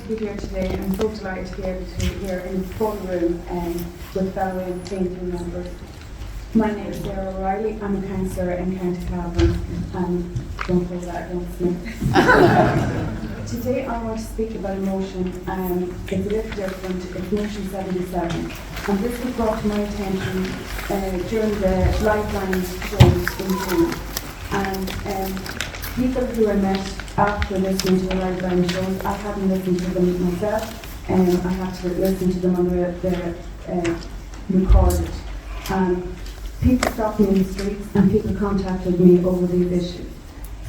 to be here today. I'm so delighted to be able to be here in the full room with fellow team members. My name is Sarah O'Reilly. I'm a councillor in County Cavan, and don't say that against me. Today I want to speak about a motion. It's a little different. It's motion 77, and this was brought to my attention during the Lifeline shows in June. And people who I met after listening to the Lifeline shows, I haven't listened to them myself, and I have to listen to them on the recorded. People stopped me in the streets and people contacted me over these issues.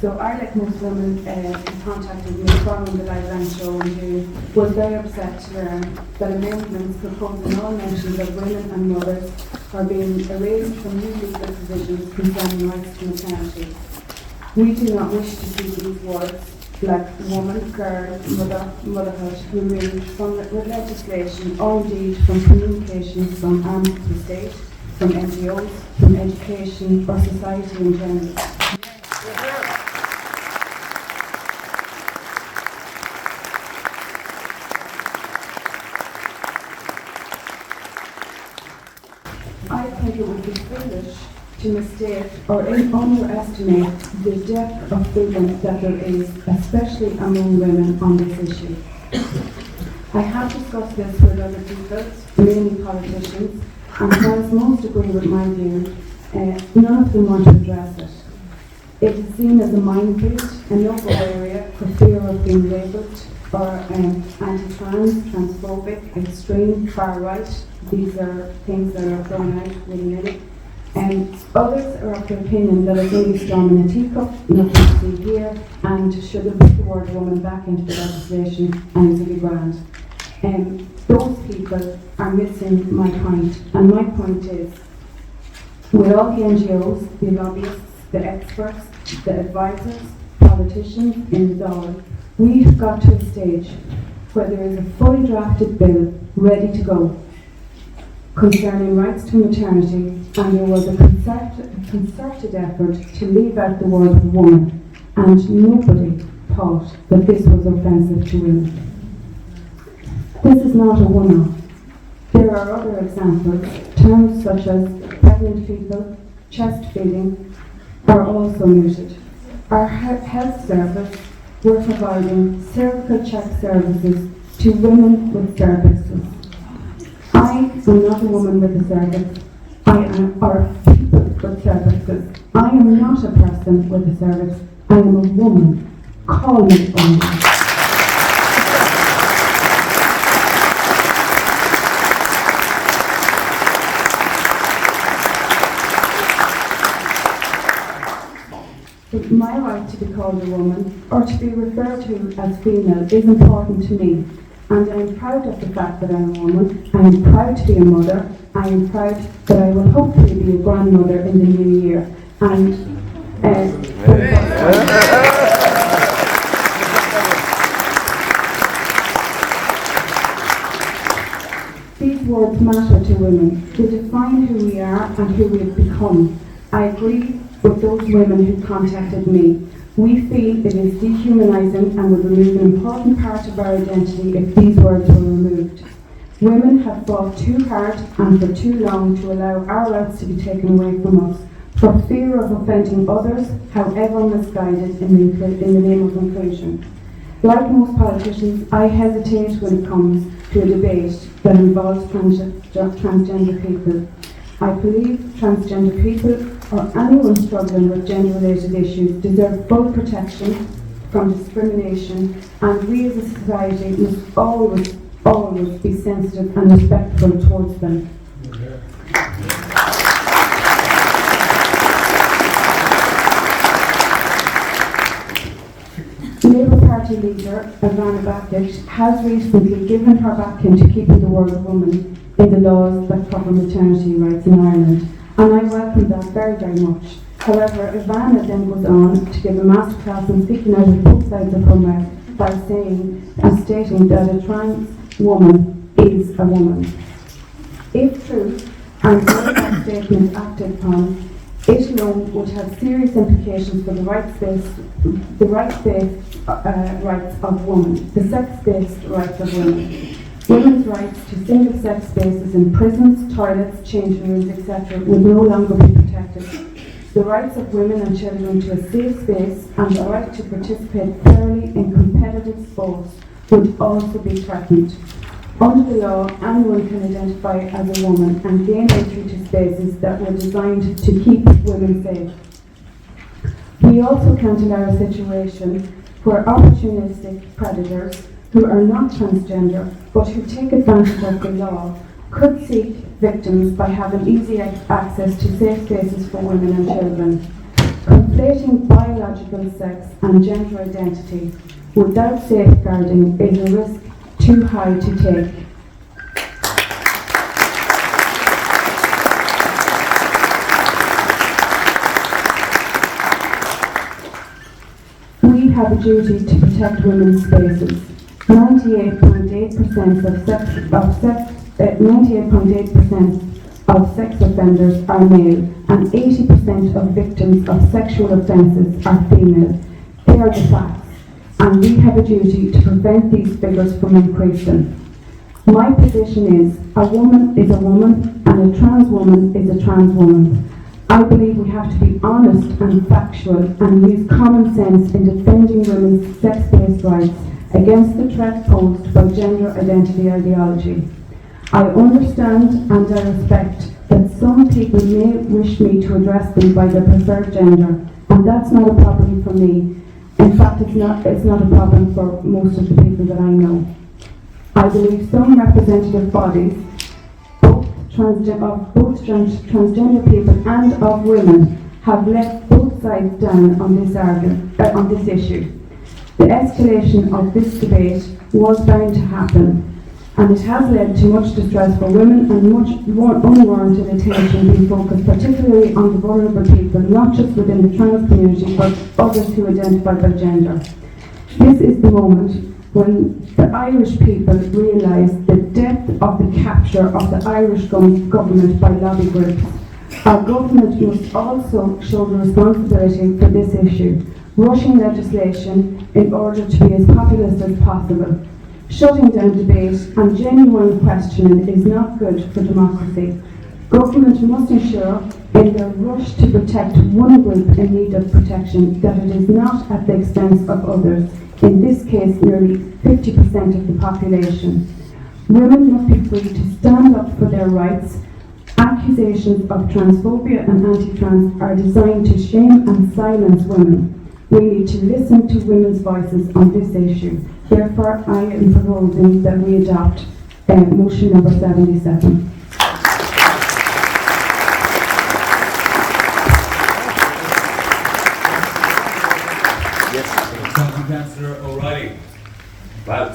So I, like most women who contacted me following the Lifeline show in June, was very upset to learn that amendments proposing all mentions of women and mothers are being erased from new legal provisions concerning rights to maternity. We do not wish to see these words, like woman, girl, motherhood, removed from legislation or indeed from communications from arms of the state, from NGOs, from education or society in general. I think it would be foolish to mistake or underestimate the depth of freedom that there is, especially among women, on this issue. I have discussed this with other people, mainly politicians, and whilst most agree with my view, none of them want to address it. It is seen as a minefield, a no-go area for fear of being labelled or anti-trans, transphobic, extreme, far-right. These are things that are thrown out willy-nilly. Others are of the opinion that it's only storm in a teacup, nothing to see here, and should have put the word woman back into the legislation and it'll be grand. Those people are missing my point, and my point is, with all the NGOs, the lobbyists, the experts, the advisors, politicians, in the all, we have got to a stage where there is a fully drafted bill ready to go concerning rights to maternity, and there was a concerted effort to leave out the word woman, and nobody thought that this was offensive to women. This is not a one-off. There are other examples. Terms such as pregnant people, chest feeding are also muted. Our health service, we're providing cervical check services to women with cervixes. I am not a woman with a cervix. Or people with cervixes. I am not a person with a cervix. I am a woman. Call me a woman. My right to be called a woman, or to be referred to as female, is important to me. And I am proud of the fact that I am a woman. I am proud to be a mother. I am proud that I will hopefully be a grandmother in the new year. And these words matter to women. They define who we are and who we have become. I agree with those women who contacted me. We feel it is dehumanising and would remove an important part of our identity if these words were removed. Women have fought too hard and for too long to allow our rights to be taken away from us, for fear of offending others, however misguided in the name of inclusion. Like most politicians, I hesitate when it comes to a debate that involves transgender people. I believe transgender people or anyone struggling with gender-related issues deserve full protection from discrimination, and we as a society must always be sensitive and respectful towards them. Labour Party leader Ivana Backitt has recently given her backing to keeping the word woman in the laws that cover maternity rights in Ireland, and I welcome that very, very much. However, Ivana then goes on to give a masterclass on speaking out of both sides of her mouth by saying and stating that a trans woman is a woman. If true, and were that statement acted upon, It alone would have serious implications for the rights-based rights of women, the sex-based rights of women. Women's rights to single-sex spaces in prisons, toilets, changing rooms, etc. would no longer be protected. The rights of women and children to a safe space and the right to participate fairly in competitive sports would also be threatened. Under the law, anyone can identify as a woman and gain entry to spaces that were designed to keep women safe. We also can't allow a situation where opportunistic predators who are not transgender but who take advantage of the law could seek victims by having easy access to safe spaces for women and children. Conflating biological sex and gender identity without safeguarding is a risk too high to take. We have a duty to protect women's spaces. 98.8% of sex offenders are male, and 80% of victims of sexual offences are female. They are the facts, and we have a duty to prevent these figures from increasing. My position is, a woman is a woman, and a trans woman is a trans woman. I believe we have to be honest and factual and use common sense in defending women's sex-based rights against the threat posed by gender identity ideology. I understand and I respect that some people may wish me to address them by their preferred gender, and that's not a problem for me. In fact, it's not a problem for most of the people that I know. I believe some representative bodies, both transgender people and of women, have let both sides down on this issue. The escalation of this debate was bound to happen, and it has led to much distress for women and much unwarranted attention being focused particularly on the vulnerable people, not just within the trans community, but others who identify by gender. This is the moment when the Irish people realise the depth of the capture of the Irish government by lobby groups. Our government must also show the responsibility for this issue, rushing legislation in order to be as populist as possible. Shutting down debate and genuine questioning is not good for democracy. Government must ensure, in their rush to protect one group in need of protection, that it is not at the expense of others, in this case nearly 50% of the population. Women must be free to stand up for their rights. Accusations of transphobia and anti-trans are designed to shame and silence women. We need to listen to women's voices on this issue. Therefore, I am proposing that we adopt motion number 77. Thank you, Councillor O'Reilly. Well,